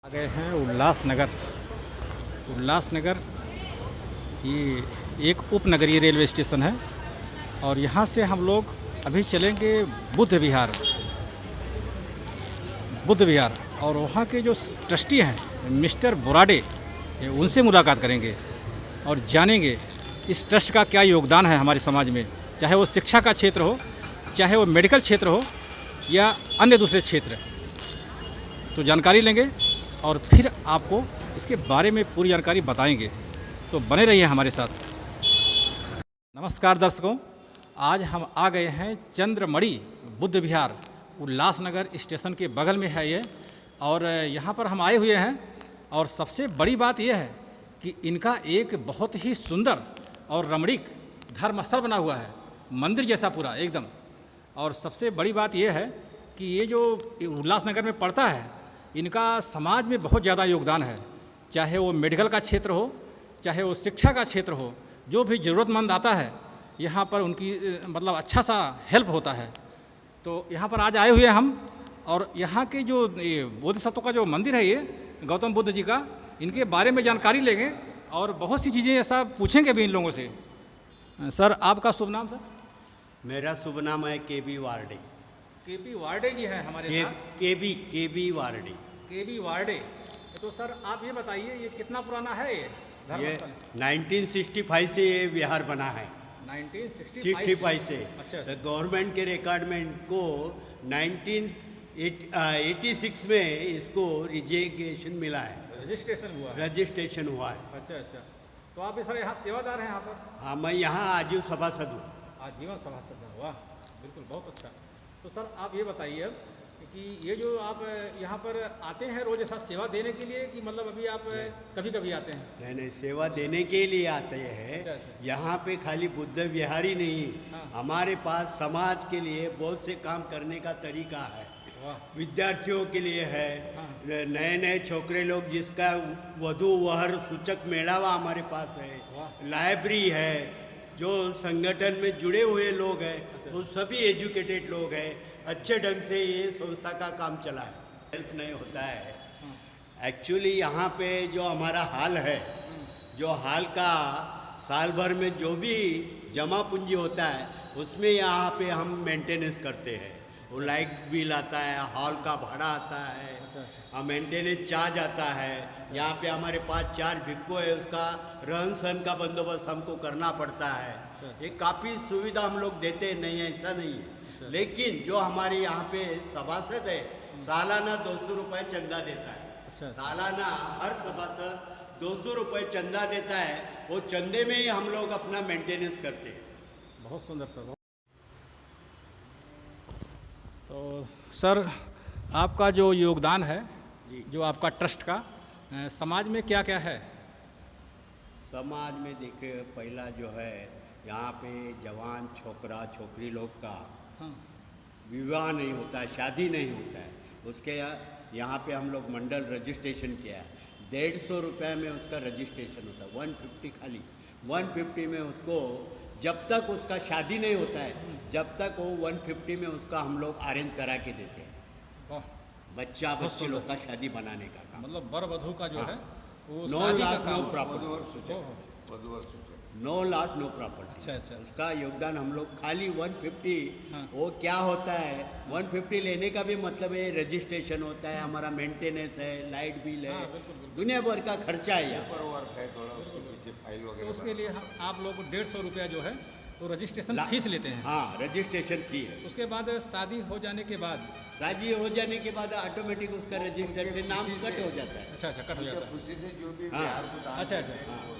आ गए हैं उल्लासनगर। उल्लासनगर ये एक उपनगरीय रेलवे स्टेशन है और यहाँ से हम लोग अभी चलेंगे बुद्ध विहार। और वहाँ के जो ट्रस्टी हैं मिस्टर बोराडे, उनसे मुलाकात करेंगे और जानेंगे इस ट्रस्ट का क्या योगदान है हमारे समाज में, चाहे वो शिक्षा का क्षेत्र हो, चाहे वो मेडिकल क्षेत्र हो या अन्य दूसरे क्षेत्र। तो जानकारी लेंगे और फिर आपको इसके बारे में पूरी जानकारी बताएंगे, तो बने रहिए हमारे साथ। नमस्कार दर्शकों, आज हम आ गए हैं चंद्रमणि बुद्ध विहार। उल्लासनगर स्टेशन के बगल में है ये, और यहाँ पर हम आए हुए हैं। और सबसे बड़ी बात यह है कि इनका एक बहुत ही सुंदर और रमणीक धर्मस्थल बना हुआ है, मंदिर जैसा पूरा एकदम। और सबसे बड़ी बात यह है कि ये जो उल्लासनगर में पड़ता है, इनका समाज में बहुत ज़्यादा योगदान है, चाहे वो मेडिकल का क्षेत्र हो, चाहे वो शिक्षा का क्षेत्र हो। जो भी ज़रूरतमंद आता है यहाँ पर उनकी मतलब अच्छा सा हेल्प होता है। तो यहाँ पर आज आए हुए हम, और यहाँ के जो बोधिसत्व का जो मंदिर है, ये गौतम बुद्ध जी का, इनके बारे में जानकारी लेंगे और बहुत सी चीज़ें ऐसा पूछेंगे भी इन लोगों से। सर, आपका शुभ नाम? सर, मेरा शुभ नाम है केबी वार्डे। केबी वार्डे जी हैं हमारे साथ। केबी वार्डे। केबी वार्डे। तो सर आप ये बताइए, ये कितना पुराना है ये धर्मस्थल? 1965 से ये विहार बना है। 1965 से। अच्छा। तो गवर्नमेंट के रिकॉर्ड में इनको 1986 में इसको रजिस्ट्रेशन मिला है। रजिस्ट्रेशन हुआ है। अच्छा। तो आप सर यहाँ सेवादार हैं यहाँ पर? हाँ, मैं यहाँ आजीव सभासद हूँ। आजीवन सभासद हैं, वाह, बिल्कुल, बहुत अच्छा। तो सर आप ये बताइए कि ये जो आप यहाँ पर आते हैं रोज़ ऐसा सेवा देने के लिए, कि मतलब अभी आप कभी कभी आते हैं? नहीं, सेवा देने के लिए आते हैं। अच्छा। यहाँ पे खाली बुद्ध विहार ही नहीं, हाँ। हमारे पास समाज के लिए बहुत से काम करने का तरीका है। विद्यार्थियों के लिए है, हाँ। नए छोकरे लोग जिसका वधु वर सूचक मेड़ावा हमारे पास है, लाइब्रेरी है, जो संगठन में जुड़े हुए लोग हैं। अच्छा। वो सभी एजुकेटेड लोग हैं, अच्छे ढंग से ये संस्था का काम चला है। हेल्प नहीं होता है। एक्चुअली यहाँ पे जो हमारा हाल है, जो हाल का साल भर में जो भी जमा पूंजी होता है, उसमें यहाँ पे हम मेंटेनेंस करते हैं। वो लाइट बिल आता है, हॉल का भाड़ा आता है, मेंटेनेंस चार्ज आता है। यहाँ पे हमारे पास 4 भिक्को है, उसका रहन सहन का बंदोबस्त हमको करना पड़ता है। ये काफ़ी सुविधा हम लोग देते नहीं है, ऐसा नहीं है। लेकिन जो हमारे यहाँ पे सभासद है, सालाना 200 रुपये चंदा देता है। सालाना हर सभासद 200 रुपये चंदा देता है। वो चंदे में ही हम लोग अपना मेंटेनेंस करते हैं। बहुत सुंदर सर। तो सर आपका जो योगदान है, जो आपका ट्रस्ट का, समाज में क्या क्या है? समाज में देखिए, पहला जो है यहाँ पे जवान छोकरा छोकरी लोग का विवाह नहीं होता है, शादी नहीं होता है। उसके यहाँ पे हम लोग मंडल रजिस्ट्रेशन किया है। 150 रुपये में उसका रजिस्ट्रेशन होता है। 150 खाली 150 में उसको, जब तक उसका शादी नहीं होता है, जब तक वो 150 में उसका हम लोग अरेंज करा के देते हैं। बच्चे लोग का शादी बनाने का काम, मतलब वर वधू का जो है वो 9 शादी का लाख काम। No property. 9 lakh no property. अच्छा। उसका योगदान हम लोग खाली 150। हाँ। वो क्या होता है, 150 लेने का भी मतलब है रजिस्ट्रेशन होता है, हमारा मेंटेनेंस है, लाइट बिल है, दुनिया भर का खर्चा है यहाँ। तो उसके लिए आप लोग 150 रुपया जो है वो रजिस्ट्रेशन फीस लेते हैं? हाँ, रजिस्ट्रेशन फी है। उसके बाद शादी हो जाने के बाद ऑटोमेटिक उसका रजिस्टर से नाम कट हो जाता है। अच्छा, कट हो जाता है। खुशी से जो भी हाँ। अच्छा।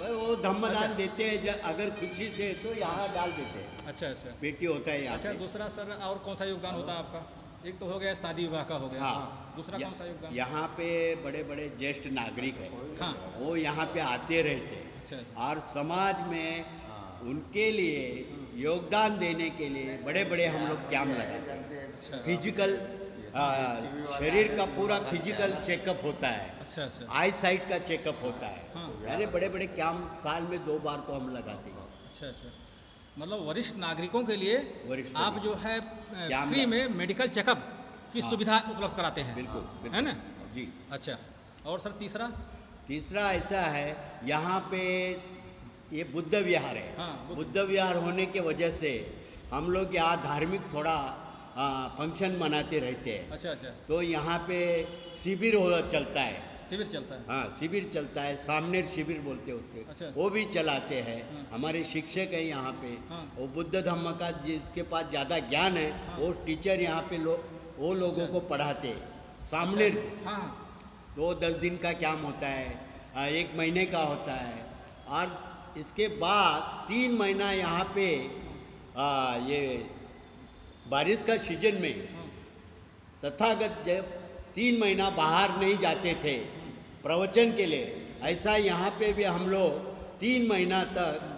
भाई वो धम्मदान देते हैं, अगर खुशी से तो यहाँ डाल देते हैं। अच्छा। बेटी होता है यहाँ। अच्छा, दूसरा सर और कौन सा योगदान होता है आपका? एक तो हो गया शादी विवाह का हो गया। हाँ। दूसरा कौन सा योगदान? यहाँ पे बड़े बड़े ज्येष्ठ नागरिक है, हाँ, वो यहाँ पे आते रहते हैं। अच्छा। और समाज में उनके लिए योगदान देने के लिए बड़े बड़े हम लोग कैंप लगाते हैं। फिजिकल शरीर का पूरा फिजिकल चेकअप होता है। अच्छा। आई साइट का चेकअप होता है। हाँ। यानी बड़े बड़े कैंप साल में 2 बार तो हम लगाते हैं। अच्छा। मतलब वरिष्ठ नागरिकों के लिए आप जो है क्या फ्री में मेडिकल चेकअप की सुविधा उपलब्ध कराते हैं? बिल्कुल, है ना जी। अच्छा। और सर तीसरा? तीसरा ऐसा है, यहाँ पे ये बुद्ध विहार है। हाँ, बुद्ध विहार होने के वजह से हम लोग यहाँ धार्मिक थोड़ा फंक्शन मनाते रहते हैं। अच्छा अच्छा, तो यहाँ पे शिविर चलता है। शिविर चलता है? हाँ, शिविर चलता है, सामनेर शिविर बोलते हैं उसके। अच्छा। वो भी चलाते हैं। हाँ। हमारे शिक्षक हैं यहाँ पे। हाँ। वो बुद्ध धम्म का जिसके पास ज़्यादा ज्ञान है, हाँ। वो टीचर यहाँ पे वो लोगों को पढ़ाते हैं सामने। हाँ तो 10 दिन का कैंप होता है, 1 महीने का होता है, और इसके बाद 3 महीना यहाँ पे ये बारिश का सीजन में तथागत जब 3 महीना बाहर नहीं जाते थे प्रवचन के लिए, ऐसा यहाँ पे भी हम लोग 3 महीना तक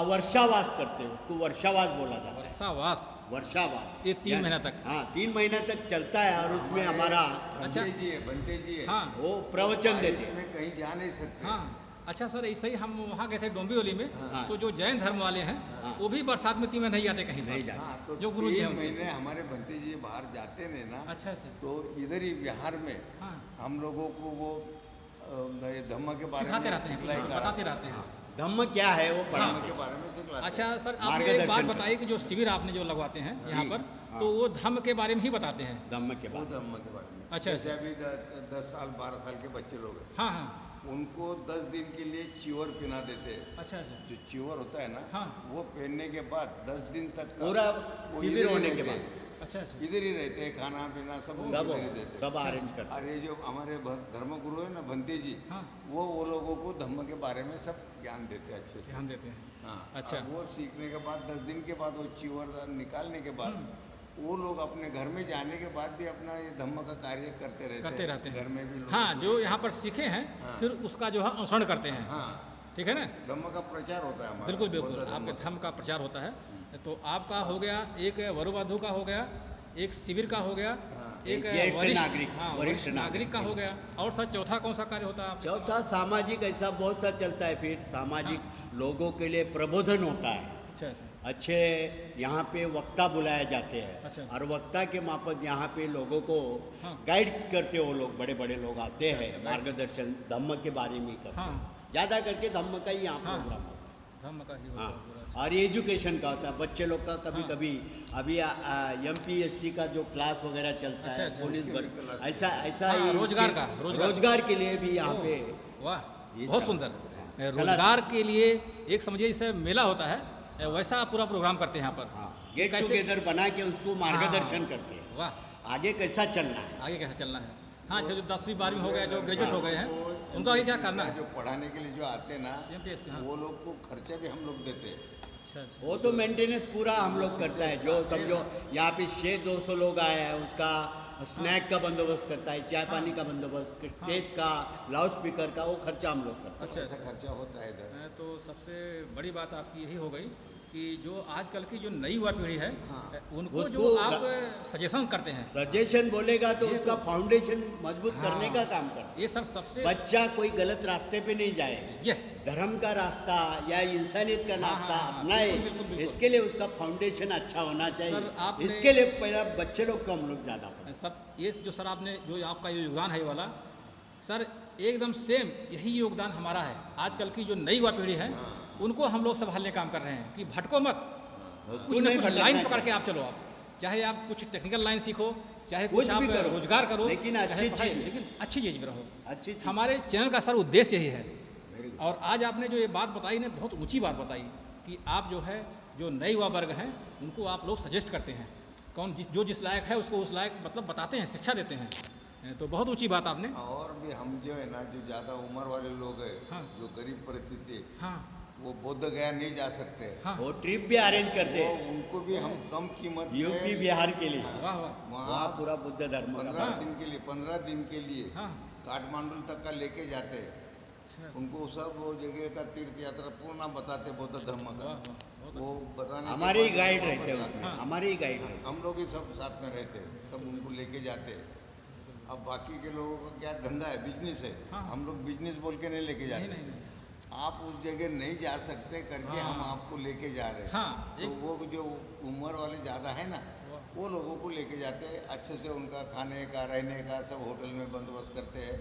वर्षावास करते हैं। उसको वर्षावास बोला जाता है। वर्षावास? वर्षावास ये 3 महीना तक? हाँ, 3 महीना तक चलता है। और उसमें हमारा अच्छा बनते जी है। हाँ वो प्रवचन देते हैं। इसमें कहीं जा नहीं सकते। हाँ। अच्छा सर, ऐसे ही हम वहाँ गए थे डोंबिवली में। हाँ। तो जो जैन धर्म वाले हैं वो भी बरसात में 3 महीने नहीं जाते कहीं नहीं पर। जाते। हाँ, तो जो गुरु जी हैं 3 उनके। महीने हमारे बनते जी बाहर जाते नहीं ना। अच्छा अच्छा, तो इधर ही बिहार में हाँ हम लोगों को वो ये धम्म के बारे में सिखाते रहते हैं, सिखलाई हाँ, कराते बताते रहते हैं। धम्म क्या है वो धम्म पढ़ाते के हैं। बारे में सिखलाते अच्छा हैं। सर, आपने एक मार्गदर्शन बात करते बताई कि जो शिविर आपने जो लगवाते हैं यहाँ जी, पर, हाँ। तो वो धम्म के बारे में ही बताते हैं? धम्म के वो बाद धम्म के बारे में। अच्छा, जैसे अभी 10 साल 12 साल के बच्चे लोग हैं, हाँ हाँ, उनको 10 दिन के लिए च्योर पहना देते हैं। अच्छा अच्छा, जो च्योर होता है ना, हाँ। वो पहनने के बाद 10 दिन तक का पूरा वो शिविर इधर ही होने के रहते बाद हैं। अच्छा अच्छा, इधर ही रहते हैं, खाना पीना सब सब इधर ही देते हैं। सब अरेंज करते और ये जो हमारे धर्मगुरु है ना भंते जी, हाँ। वो लोगों को धम्म के बारे में सब ज्ञान देते हैं अच्छे से। ध्यान देते हैं। हाँ। अच्छा। और वो सीखने के बाद 10 दिन के बाद वो च्योर निकालने के बाद वो लोग अपने घर में जाने के बाद भी अपना ये धम्म का कार्य करते रहते हैं। घर में भी लोग हाँ, जो यहाँ पर सीखे हैं हाँ। फिर उसका जो है अनुसरण करते हैं। हाँ, ठीक है ना? धम्म का प्रचार होता है हमारा। बिल्कुल बौद्ध बिल्कुल, धम्म आपके का। धर्म का प्रचार होता है। तो आपका हो गया, एक वरुवधु का हो गया, एक शिविर का हो गया, एक ज्येष्ठ वरिष्ठ नागरिक, हाँ, वरिष्ठ वरिष्ठ नागरिक का हो गया। और सर चौथा कौन सा कार्य होता है आपके? चौथा सामाजिक ऐसा बहुत सा चलता है। फिर सामाजिक लोगों के लिए प्रबोधन होता है। अच्छा अच्छा, अच्छे यहाँ पे वक्ता बुलाए जाते अच्छा। हैं, और वक्ता के मार्फत यहाँ पे लोगों को हाँ। गाइड करते हैं। वो लोग बड़े बड़े लोग आते हैं, मार्गदर्शन धम्म के बारे में करते हैं। हाँ। ज़्यादा करके धम्म का ही यहाँ हाँ। प्रोग्राम होता है। धर्म का ही होता हाँ, है। और एजुकेशन का होता है बच्चे लोग का। कभी हाँ। कभी अभी MPSC का जो क्लास वगैरह चलता अच्छा, है, अच्छा, पुलिस उसके वर्ग, भी क्लास ऐसा ऐसा हाँ, ही रोजगार इसके- का, रोजगार के लिए भी यहाँ ओह, पे वाह, ये बहुत चला। सुंदर। हाँ। रोजगार के लिए एक समझिए जैसे मेला होता है वैसा पूरा प्रोग्राम करते हैं यहाँ पर। हाँ, गेट कैसे- टुगेदर बना के उसको मार्गदर्शन हाँ, करते हैं वाह, आगे कैसा चलना है। आगे कैसे चलना है। हाँ, अच्छा, जो 10वीं 12वीं हो गए, जो ग्रेजुएट हो गए हैं, उनका आगे क्या करना है? जो पढ़ाने के लिए जो आते हैं ना, MPSC, हाँ। वो लोग को खर्चा भी हम लोग देते हैं। अच्छा अच्छा, वो तो मेंटेनेंस पूरा हम लोग करता है। जो समझो यहाँ पे 600-200 लोग आए हैं, उसका स्नैक का बंदोबस्त करता है, चाय पानी का बंदोबस्त, स्टेज का, लाउड स्पीकर का, वो खर्चा हम लोग करते हैं। अच्छा, ऐसा खर्चा होता है इधर। तो सबसे बड़ी बात आपकी यही हो गई कि जो आजकल की जो नई युवा पीढ़ी है उनको जो उसको आप सजेशन करते हैं, सजेशन बोलेगा तो उसका फाउंडेशन मजबूत करने का काम करता है। ये सर सबसे बच्चा कोई गलत रास्ते पे नहीं जाए, ये धर्म का रास्ता या इंसानियत का हाँ, रास्ता हाँ, अपनाए। बिल्कुल, बिल्कुल, बिल्कुल। इसके लिए उसका फाउंडेशन अच्छा होना सर, चाहिए। आपने- इसके लिए पहला बच्चे लोग को हम लोग ज़्यादा पढ़ाते सब ये जो सर आपने जो आपका ये योगदान है ये वाला, सर एकदम सेम यही योगदान हमारा है। आजकल की जो नई युवा पीढ़ी है उनको हम लोग संभालने काम कर रहे हैं कि भटको मत, उसको कुछ ना नहीं कुछ भटकना लाइन चाहिए। पकड़ के आप चलो। आप चाहे आप कुछ टेक्निकल लाइन सीखो, चाहे कुछ कुछ आप भी करो, रोजगार करो, लेकिन चाहे अच्छी पढ़ाई, चीज़। लेकिन अच्छी चीज़ में रहो। अच्छी चीज़। हमारे चैनल का सर उद्देश्य यही है। Very good। और आज आपने जो ये बात बताई ना, बहुत ऊंची बात बताई कि आप जो है जो नए युवा वर्ग हैं उनको आप लोग सजेस्ट करते हैं, कौन जिस लायक है उसको उस लायक मतलब बताते हैं, शिक्षा देते हैं। तो बहुत ऊंची बात आपने। और भी हम जो है ना, जो ज़्यादा उम्र वाले लोग हैं, हाँ। जो गरीब परिस्थिति है, हाँ वो बोध गया नहीं जा सकते, हाँ, वो ट्रिप भी अरेंज करते वो हैं उनको भी हम कम कीमत में यूपी बिहार के लिए। वाह वाह, वहाँ वहाँ पूरा बुद्ध धर्म का 15 दिन के लिए 15 दिन के लिए हाँ, काठमांडू तक का लेके जाते हैं। अच्छा, उनको सब वो जगह का तीर्थ यात्रा पूर्ण बताते बौद्ध धर्म वाह का। वाह, बहुत वो बताने के हमारे ही बाद गाइड वो रहते हैं बताते उसमें, हाँ। हमारे ही गाइड रहते हैं। हम लोग ही सब साथ में रहते हैं, सब उनको लेके जाते हैं। अब बाकी के लोगों का क्या धंधा है, बिजनेस है, हाँ। हम लोग बिजनेस बोल के नहीं लेके नहीं जाते। नहीं नहीं, आप उस जगह नहीं जा सकते करके हाँ। हम आपको लेके जा रहे हैं। हाँ, तो वो जो उम्र वाले ज़्यादा है ना, वो लोगों को लेके जाते हैं, अच्छे से उनका खाने का रहने का सब होटल में बंदोबस्त करते हैं।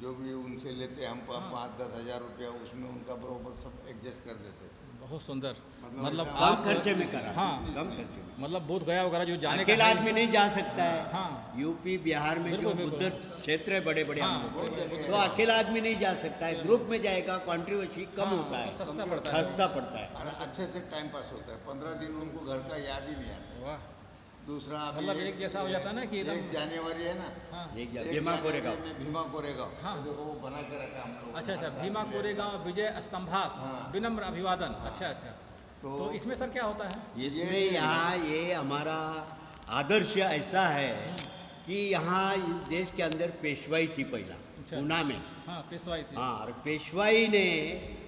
जो भी उनसे लेते हम 5-10 हज़ार रुपया, उसमें उनका बरोबर सब एडजस्ट कर देते। बहुत सुंदर। मतलब मतलब ऐसा- कम आप खर्चे में करा, हाँ कम खर्चे में। मतलब बोध गया वगैरह जो जाने का अकेला है, आदमी नहीं जा सकता है। हाँ। यूपी बिहार में बिल्कुल, जो बिल्कुल। बुद्ध क्षेत्र है बड़े बड़े हाँ, हम लोग बहुत जगह तो अकेला आदमी नहीं जा सकता है, ग्रुप में जाएगा, कंट्रीब्यूशन कम हाँ, होता है, सस्ता पड़ता है। सस्ता पड़ता है। और अच्छे से टाइम पास होता है। 15 दिन उनको घर का याद ही नहीं आता। वाह, दूसरा अभी मतलब एक जैसा हो जाता है ना कि एकदम 1 जनवरी है ना, हाँ। एक एक भीमा जनवरी कोरेगांव में भीमा कोरेगांव, हाँ। तो देखो वो बना के रखा हम लोग। अच्छा अच्छा, भीमा कोरेगांव विजय स्तंभास हाँ। विनम्र अभिवादन। अच्छा अच्छा, तो इसमें सर क्या होता है? इसमें यहाँ ये हमारा आदर्श ऐसा है कि यहाँ इस देश के अंदर पेशवाई थी पहला, अच्छा। पूना में। हाँ, पेशवाई थी। हाँ, और पेशवाई ने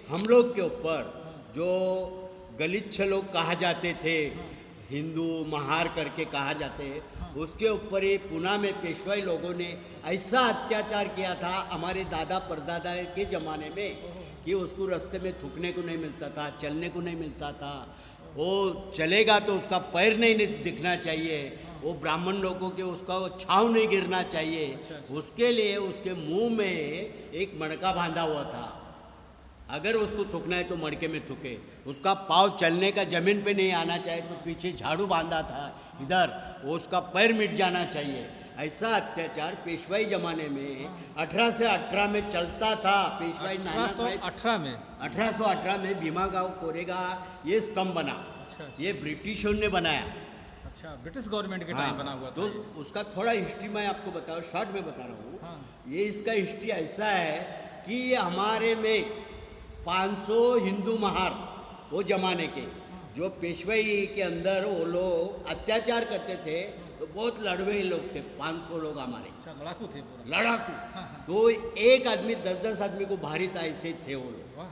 हम लोग के ऊपर जो गलिच्छ लोग कहा जाते थे, हिंदू महार करके कहा जाते, उसके ऊपर ही पूना में पेशवाई लोगों ने ऐसा अत्याचार किया था हमारे दादा परदादा के ज़माने में कि उसको रास्ते में थूकने को नहीं मिलता था, चलने को नहीं मिलता था। वो चलेगा तो उसका पैर नहीं दिखना चाहिए, वो ब्राह्मण लोगों के उसका वो छाव नहीं गिरना चाहिए। उसके लिए उसके मुंह में एक मणका बांधा हुआ था, अगर उसको थूकना है तो मड़के में थूके। उसका पाँव चलने का जमीन पे नहीं आना चाहिए तो पीछे झाड़ू बांधा था इधर, वो उसका पैर मिट जाना चाहिए। ऐसा अत्याचार पेशवाई जमाने में 18 से 18 में चलता था। पेशवाई नाना साहब 1818 में। 1818 में भीमा गाँव कोरेगा ये स्तंभ बना, अच्छा, ये ब्रिटिशों ने बनाया। अच्छा, ब्रिटिश गवर्नमेंट के हाँ, टाइम बना हुआ था तो ये। उसका थोड़ा हिस्ट्री मैं आपको बताऊँ, शॉर्ट में बता रहा हूँ। हाँ। ये इसका हिस्ट्री ऐसा है कि हमारे में 500 हिंदू महार वो जमाने के जो पेशवाई के अंदर वो लोग अत्याचार करते थे, तो बहुत लड़वे लोग थे। 500 लोग हमारे अच्छा, लड़ाकू थे पूरा। लड़ाकू। हाँ, हाँ। तो एक आदमी 10-10 आदमी को भारी था, ऐसे थे वो लोग। वाह,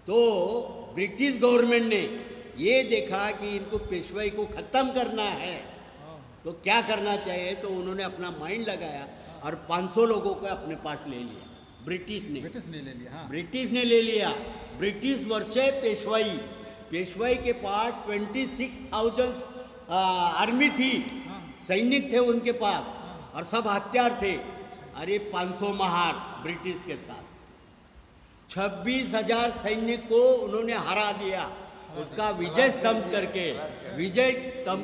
तो ब्रिटिश गवर्नमेंट ने ये देखा कि इनको पेशवाई को ख़त्म करना है तो क्या करना चाहिए, तो उन्होंने अपना माइंड लगाया और 500 लोगों को अपने पास ले लिया ब्रिटिश ने। ब्रिटिश ने ले लिया। हाँ, ब्रिटिश ने ले लिया। ब्रिटिश वर्षे पेशवाई, पेशवाई के पास 26,000 आर्मी थी, हाँ। सैनिक थे उनके पास और सब हथियार थे। अरे 500 महार ब्रिटिश के साथ 26,000 सैनिक को उन्होंने हरा दिया। उसका विजय स्तंभ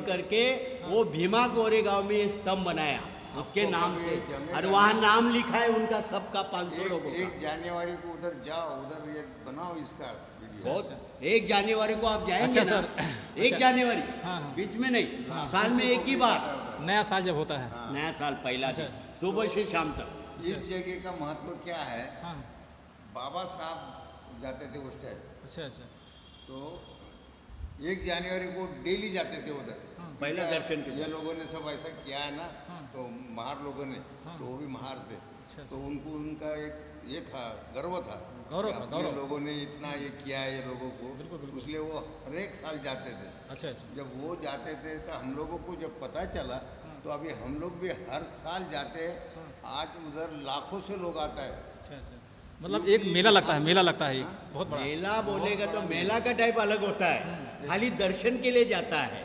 करके वो भीमा कोरेगांव में ये स्तंभ बनाया उसके नाम से, और वहाँ नाम लिखा है उनका सबका 500 लोगों का। 1 जनवरी को उधर जाओ, उधर ये बनाओ इसका वीडियो। बहुत 1 जनवरी को आप जाएंगे अच्छा ना, सर। 1 जनवरी हाँ, हाँ। बीच में नहीं, साल में एक ही बार, नया साल जब होता है। नया साल पहला दिन, अच्छा। सुबह से शाम तक। इस जगह का महत्व क्या है? हाँ, बाबा साहब जाते थे उस टाइम, अच्छा अच्छा। तो 1 जनवरी को डेली जाते थे उधर। हाँ। पहला दर्शन के लिए। ये लोगों ने सब ऐसा किया है ना, हाँ। तो महार लोगों ने, हाँ। तो वो भी महार थे, अच्छा, तो उनको उनका एक ये था, गर्व था गौरव कि था, अपने गौरव। लोगों ने इतना ये किया है ये लोगों को, बिल्कुल, बिल्कुल। इसलिए वो हर एक साल जाते थे। अच्छा अच्छा। जब वो जाते थे तो हम लोगों को जब पता चला, तो अभी हम लोग भी हर साल जाते हैं। आज उधर लाखों से लोग आता है। अच्छा अच्छा, मतलब एक मेला लगता है, मेला लगता है एक बहुत बड़ा। मेला बोलेगा तो मेला का टाइप अलग होता है, खाली दर्शन के लिए जाता है,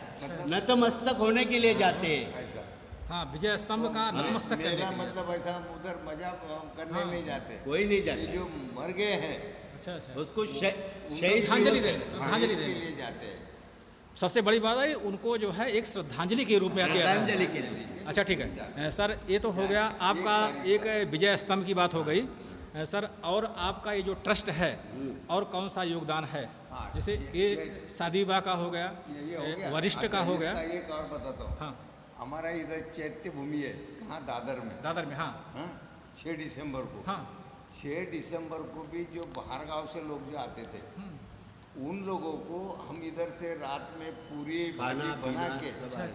नतमस्तक होने के लिए जाते हैं। ऐसा हाँ, विजय स्तंभ का नतमस्तक करने मेला के लिए। मतलब ऐसा उधर मजा करने हाँ। नहीं जाते। कोई नहीं ये जाता, जो मर गए हैं अच्छा अच्छा, उसको शहीद श्रद्धांजलि दिवस- देने, श्रद्धांजलि के देने। लिए जाते हैं। सबसे बड़ी बात है उनको जो है एक श्रद्धांजलि के रूप में किया जाता है। श्रद्धांजलि के लिए। अच्छा ठीक है सर, ये तो हो गया आपका एक विजय स्तंभ की बात हो गई। सर, और आपका ये जो ट्रस्ट है और कौन सा योगदान है? हाँ, जैसे ये शादी विवाह का हो गया, ये हो गया। वरिष्ठ का हो गया। इसका एक और बताता हूँ। हाँ, हमारा इधर चैत्य भूमि है, कहाँ? दादर में। दादर में। हाँ 6 दिसंबर को। हाँ 6 दिसंबर को भी जो बाहर गांव से लोग जो आते थे, उन लोगों को हम इधर से रात में पूरी भाजी खाना बना पीना के, सब अच्छा,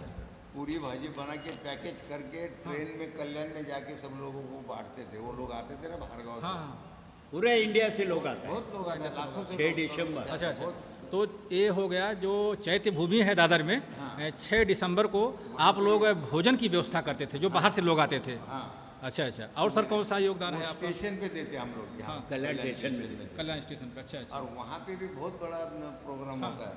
पूरी भाजी बना के पैकेज करके ट्रेन में कल्याण में जाके सब लोगों को बांटते थे। वो लोग आते थे ना बाहर गांव से, हाँ, पूरे इंडिया से लोग आते हैं। बहुत लोग आते हैं, लाखों से 6 लोग दिसंबर। अच्छा अच्छा। बहुत- तो ये हो गया जो चैत्य भूमि है दादर में। हाँ। 6 दिसंबर को आप लोग भोजन की व्यवस्था करते थे, जो बाहर से लोग आते थे। हाँ, अच्छा अच्छा। और सर कौन सा योगदान वो है आपका? स्टेशन पे देते हम लोग यहाँ, हाँ, कल्याण स्टेशन में। कल्याण स्टेशन पे। अच्छा अच्छा। और वहाँ पे भी बहुत बड़ा प्रोग्राम हाँ। होता है।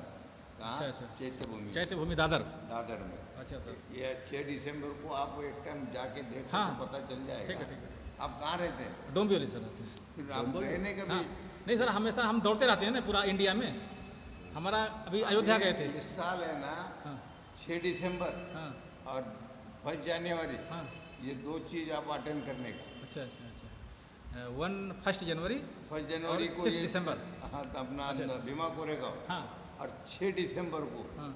कहाँ? अच्छा, अच्छा। चैत्य भूमि, चैत्य भूमि दादर। दादर में। अच्छा सर, ये 6 दिसंबर को आप एक टाइम जाके देखो हाँ। तो पता चल ठीक जाएगा है ठीक है। आप कहाँ रहते हैं? डोंबिवली सर रहते हैं। फिर आप गए नहीं कभी? हाँ नहीं सर, हमेशा हम दौड़ते रहते हैं ना पूरा इंडिया में। हमारा अभी अयोध्या गए थे। इस साल है ना, हाँ 6 दिसंबर हाँ और 1 जनवरी, हाँ। ये 2 चीज़ आप अटेंड करने का। अच्छा अच्छा अच्छा। 1 जनवरी 1 जनवरी को 6 ये- दिसंबर। हाँ, तो अपना अच्छा। भीमा कोरेगांव, हाँ और 6 दिसंबर को हाँ।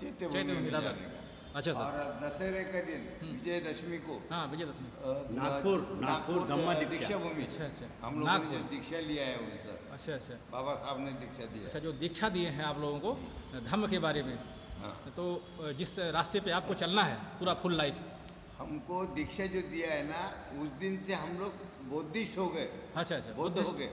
चैत्य चैत्य भूमि में मिला था। जाने का। अच्छा सर। और दशहरे का दिन विजयदशमी को हाँ विजयदशमी। नागपुर धम्म दीक्षा। दीक्षा भूमि। अच्छा अच्छा। हम लोगों ने नागपुर। जो दीक्षा लिया है उधर, अच्छा अच्छा बाबा साहब ने दीक्षा दिया। अच्छा। जो दीक्षा दिए हैं आप लोगों को धम्म के बारे में, हाँ, तो जिस रास्ते पे आपको चलना है पूरा फुल लाइफ। हमको दीक्षा जो दिया है ना, उस दिन से हम लोग बौद्धिस्ट हो गए, अच्छा अच्छा। बौद्ध हो गए।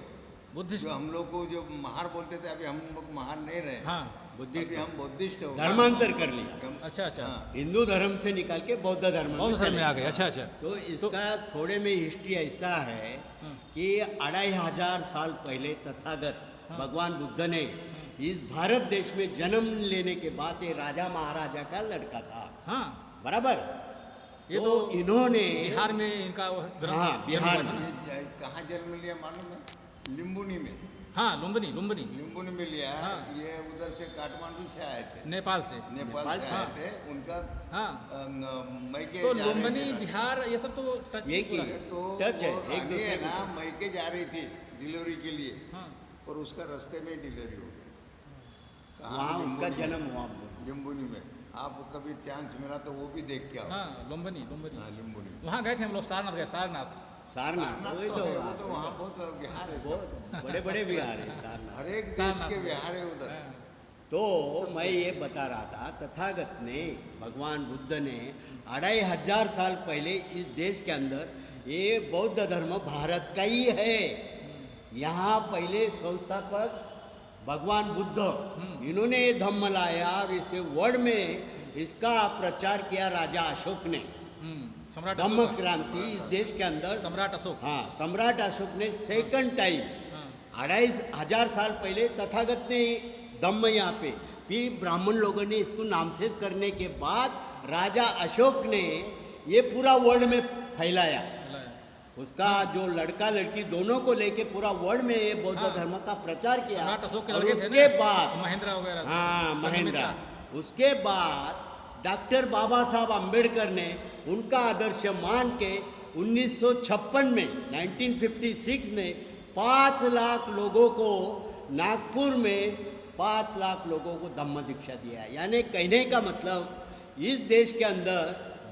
बुद्धिस्ट। जो हम लोग को जो महार बोलते थे, अभी हम लोग महार नहीं रहे, हाँ अभी हम बौद्धिस्ट हो गए। धर्मांतर कर लिया, हम- अच्छा अच्छा। हाँ, हिंदू धर्म से निकाल के बौद्ध धर्म बौद्ध धर्म चले में आ गए। अच्छा अच्छा। तो इसका थोड़े में हिस्ट्री ऐसा है हाँ। कि 2500 साल पहले तथागत हाँ। भगवान बुद्ध ने इस भारत देश में जन्म लेने के बाद ये राजा महाराजा का लड़का था, हाँ बराबर। ये तो तो इन्होंने बिहार में इनका वो जन्म- हाँ, जन्म बिहार हुआ था ना? ये कहाँ जन्म लिया मालूम है? लिम्बुनी में। हाँ लुम्बिनी लुम्बिनी लिम्बुनी में लिया। हाँ। ये उधर से काठमांडू से आए थे, नेपाल से। नेपाल से हाँ। आए थे। उनका हाँ मैके तो जा रहे लुम्बिनी थे। बिहार ये सब तो टच एक ही पूरा है। तो टच है, वो एक रानी दूसरे है को ना, मैके जा रही थी डिलीवरी के लिए, हाँ और उसका रास्ते में डिलीवरी हो गई। कहाँ? वहाँ उसका लिम्बुनी में। जन्म हुआ। लिम्बुनी में। आपको कभी चांस मिला तो वो भी देख के आओ। हाँ लुम्बिनी लुम्बिनी। हाँ, लिम्बुनी में। वहाँ गए थे हम लोग, सारनाथ गए, सारनाथ। सारनाथ वही तो है, वो तो तो वहाँ बहुत बिहार है सब। बहुत बड़े बड़े बिहार है सारनाथ। हर एक देश सारनाथ के में। बिहार है उधर। हाँ, तो मैं ये बता रहा था, तथागत ने, भगवान बुद्ध ने 2500 साल पहले इस देश के अंदर ये बौद्ध धर्म भारत का ही है। यहाँ पहले संस्थापक भगवान बुद्ध, इन्होंने ये धम्म लाया और इसे वर्ल्ड में इसका प्रचार किया राजा अशोक ने। सम्राट धम्म अशोक। क्रांति इस देश के अंदर, सम्राट अशोक। हाँ, सम्राट अशोक ने सेकंड टाइम हाँ 2500 साल पहले तथागत ने धम्म यहाँ पे, फिर ब्राह्मण लोगों ने इसको नामशेष करने के बाद राजा अशोक ने ये पूरा वर्ल्ड में फैलाया। लाया। उसका जो लड़का लड़की दोनों को लेके पूरा वर्ल्ड में ये बौद्ध हाँ। धर्म का प्रचार किया। सम्राट अशोक के और लड़के थे उसके ना, बाद महेंद्र वगैरह। हाँ महेंद्र, संघमित्रा। उसके बाद डॉक्टर बाबा साहब अम्बेडकर ने उनका आदर्श मान के 1956 में 1956 में 5 लाख लोगों को, नागपुर में 5 लाख लोगों को धम्म दीक्षा दिया। यानी कहने का मतलब इस देश के अंदर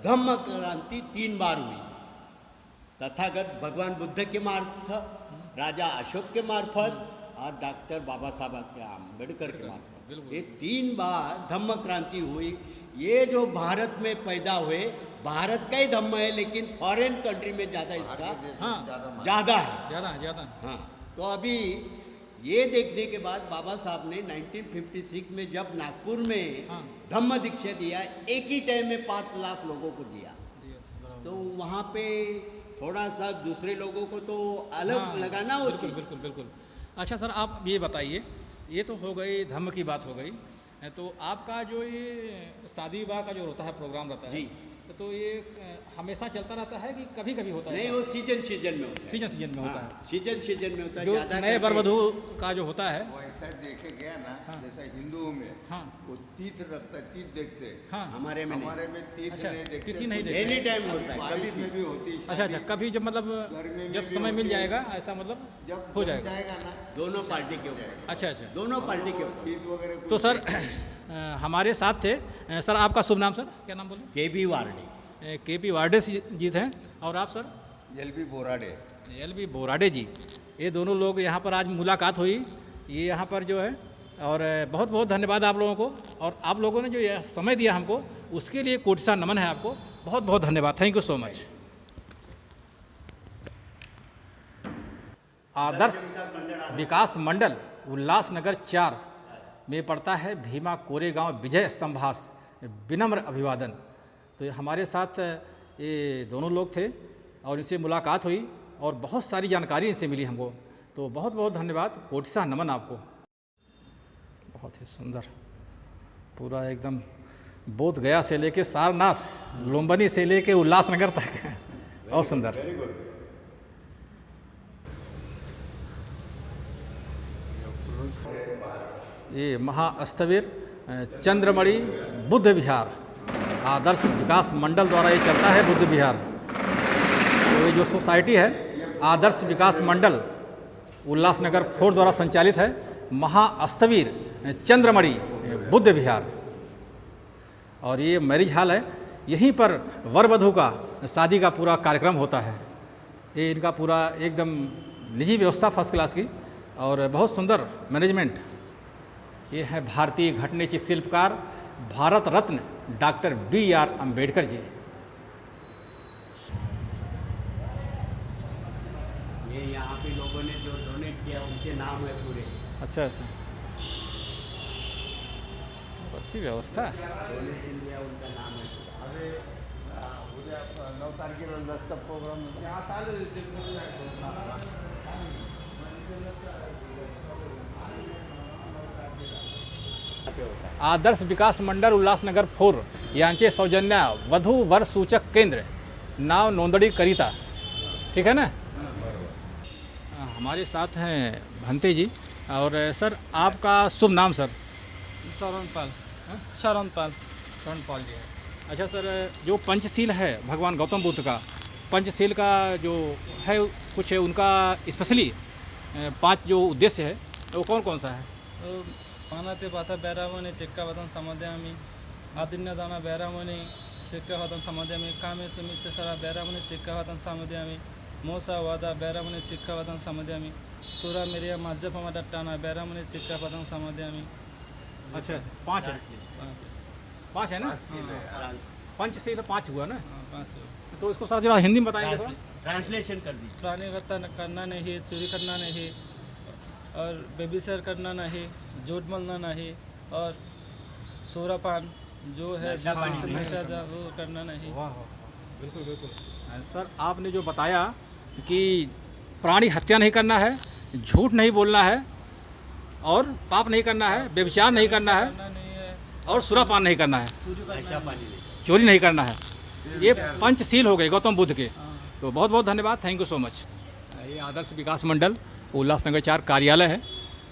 धम्म क्रांति 3 बार हुई। तथागत भगवान बुद्ध के मार्फत, राजा अशोक के मार्फत और डॉक्टर बाबा साहब अम्बेडकर के मार्फत, बिल्कुल। ये 3 बार धम्म क्रांति हुई। ये जो भारत में पैदा हुए, भारत का ही धम्म है, लेकिन फॉरेन कंट्री में ज़्यादा इसका हाँ। ज़्यादा है। ज़्यादा है ज़्यादा। हाँ, तो अभी ये देखने के बाद बाबा साहब ने 1956 में जब नागपुर में हाँ। धम्म दीक्षा दिया, एक ही टाइम में 5 लाख लोगों को दिया। तो वहाँ पे थोड़ा सा दूसरे लोगों को तो अलग हाँ, लगाना बिल्कुल उचित। बिल्कुल बिल्कुल। अच्छा सर, आप ये बताइए, ये तो हो गई धम्म की बात हो गई, तो आपका जो ये शादी विवाह का जो होता है प्रोग्राम रहता है जी। तो ये हमेशा चलता रहता है कि कभी कभी होता है? नहीं, वो सीजन में होता है। सीजन में होता हाँ, है। सीजन में होता है। जो ज़्यादा नए करके- वर वधू का जो होता है। वो ऐसा देखे गया ना, हाँ। जैसा हिंदुओं में हाँ वो तीर्थ रखता है, तीर्थ देखते हैं। हाँ। हमारे में नहीं। हमारे में तीर्थ अच्छा, नहीं देखते। तिथि नहीं देखते। एनी टाइम होता है, बारिश कभी भी। में भी होती है अच्छा अच्छा, शादी। कभी जब मतलब गर्मी में जब भी समय मिल होती है। जाएगा ऐसा मतलब जब हो जब जाएगा। ना, दोनों पार्टी के ऊपर, अच्छा अच्छा। दोनों पार्टी के ऊपर। तीर्थ वगैरह तो कुछ सर हमारे साथ थे सर, आपका शुभ नाम सर, क्या नाम बोले? केबी वार्डी। KP वार्डे जी थे। और आप sir? LB Borade. LB Borade ji. ये दोनों लोग यहाँ पर आज मुलाकात हुई, ये यहाँ पर जो है। और बहुत बहुत धन्यवाद आप लोगों को, और आप लोगों ने जो ये समय दिया हमको, उसके लिए कोटि सा नमन है आपको। बहुत बहुत धन्यवाद। Thank you so much. Adarsh Vikas Mandal Ulhasnagar 4 में पड़ता है भीमा कोरेगांव विजय स्तंभास। विनम्र अभिवादन। तो हमारे साथ ये दोनों लोग थे और इनसे मुलाकात हुई और बहुत सारी जानकारी इनसे मिली हमको। तो बहुत बहुत धन्यवाद, कोटि सा नमन आपको। बहुत ही सुंदर, पूरा एकदम बोध गया से लेके सारनाथ, लुम्बिनी से लेके उल्लासनगर तक और सुंदर। Very good. ये महाअस्तवीर चंद्रमणि बुद्ध विहार आदर्श विकास मंडल द्वारा ये चलता है बुद्ध विहार। तो ये जो सोसाइटी है आदर्श विकास मंडल उल्लासनगर 4 द्वारा संचालित है महाअस्तवीर चंद्रमणि बुद्ध विहार। और ये मैरिज हॉल है, यहीं पर वर वधू का शादी का पूरा कार्यक्रम होता है। ये इनका पूरा एकदम निजी व्यवस्था फर्स्ट क्लास की और बहुत सुंदर मैनेजमेंट। ये है भारतीय घटने शिल्पकार भारत रत्न डॉक्टर B.R. अम्बेडकर जी। ये यहाँ पे लोगों ने जो डोनेट किया उनके नाम है पूरे। अच्छा अच्छा, अच्छी व्यवस्था है। डोनेशन दिया उनका नाम है। अरे उद्या 9 तारखेला लसचा प्रोग्राम आदर्श विकास मंडळ उल्हासनगर 4 यांचे सौजन्य वधू वर सूचक केंद्र नाव नोंदणी करिता। ठीक है ना। हमारे साथ हैं भंते जी। और सर आपका शुभ नाम सर? शरणपाल। शरणपाल। शरणपाल जी है। अच्छा सर, जो पंचशील है भगवान गौतम बुद्ध का, पंचशील का जो है कुछ उनका स्पेशली 5 जो उद्देश्य है वो कौन कौन सा है? पानाते पाथा बैरामणे चिक्कावतन समाध्यामि आदिन्यदाना बैरामणे चिक्कावतन समाध्यामि कामे सुमिच्छ सरा बैरामणे चिक्कावतन समाध्यामि मोसा वादा बैरामणे चिक्कावतन समाध्यामि सुरा मेरिया माज्जपमा डट्टाना बैरामणे चिक्कावतन समाध्यामि। अच्छा अच्छा, 5 है। 5 है ना। पंचशील 5 हुआ ना। 5 तो इसको सर जरा हिंदी में बताएंगे थोड़ा। ट्रांसलेशन कर दीजिए। प्राणी करना नहीं, चोरी करना नहीं और बेबीसर करना नहीं, झूठ बोलना नहीं और सोरापान जो है नशा वो करना नहीं। वाह वाह, बिल्कुल बिल्कुल। सर आपने जो बताया कि प्राणी हत्या नहीं करना है, झूठ नहीं बोलना है और पाप नहीं करना है, व्यभिचार नहीं करना है नहीं है और सुरापान नहीं करना है, नशा पानी नहीं। चोरी नहीं करना है। ये पंचशील हो गए गौतम बुद्ध के। तो बहुत बहुत धन्यवाद, थैंक यू सो मच। ये आदर्श विकास मंडल उल्लासनगर 4 कार्यालय है,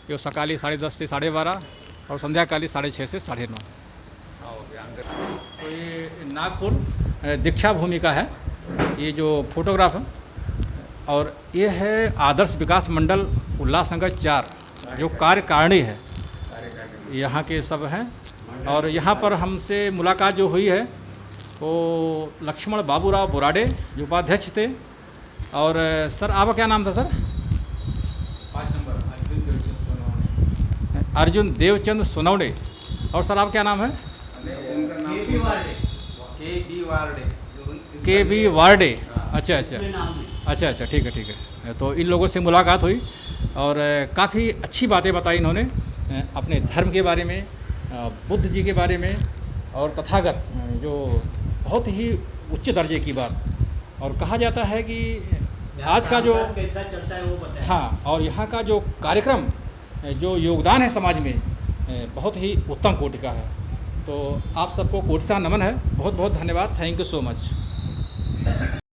जो सकाली 10:30 से 12:30 और संध्याकाली 6:30 से 9:30। तो ये नागपुर दीक्षा भूमि का है ये जो फोटोग्राफ है। और ये है आदर्श विकास मंडल उल्लासनगर 4 जो कार्यकारिणी है, यहाँ के सब हैं। और यहाँ पर हमसे मुलाकात जो हुई है वो लक्ष्मण बाबूराव बोराडे जो उपाध्यक्ष थे। और सर आपका क्या नाम था सर? 5 नंबर अर्जुन देवचंद सोनवणे। और सर आप क्या नाम है? उनका नाम KB वार्डे। अच्छा अच्छा अच्छा अच्छा, ठीक है। तो इन लोगों से मुलाकात हुई और काफ़ी अच्छी बातें बताई इन्होंने अपने धर्म के बारे में, बुद्ध जी के बारे में और तथागत जो बहुत ही उच्च दर्जे की बात। और कहा जाता है कि आज का जो कैसा चलता है वो बताएं। हाँ, और यहाँ का जो कार्यक्रम जो योगदान है समाज में बहुत ही उत्तम कोटि का है। तो आप सबको कोटि सा नमन है, बहुत बहुत धन्यवाद, थैंक यू सो मच।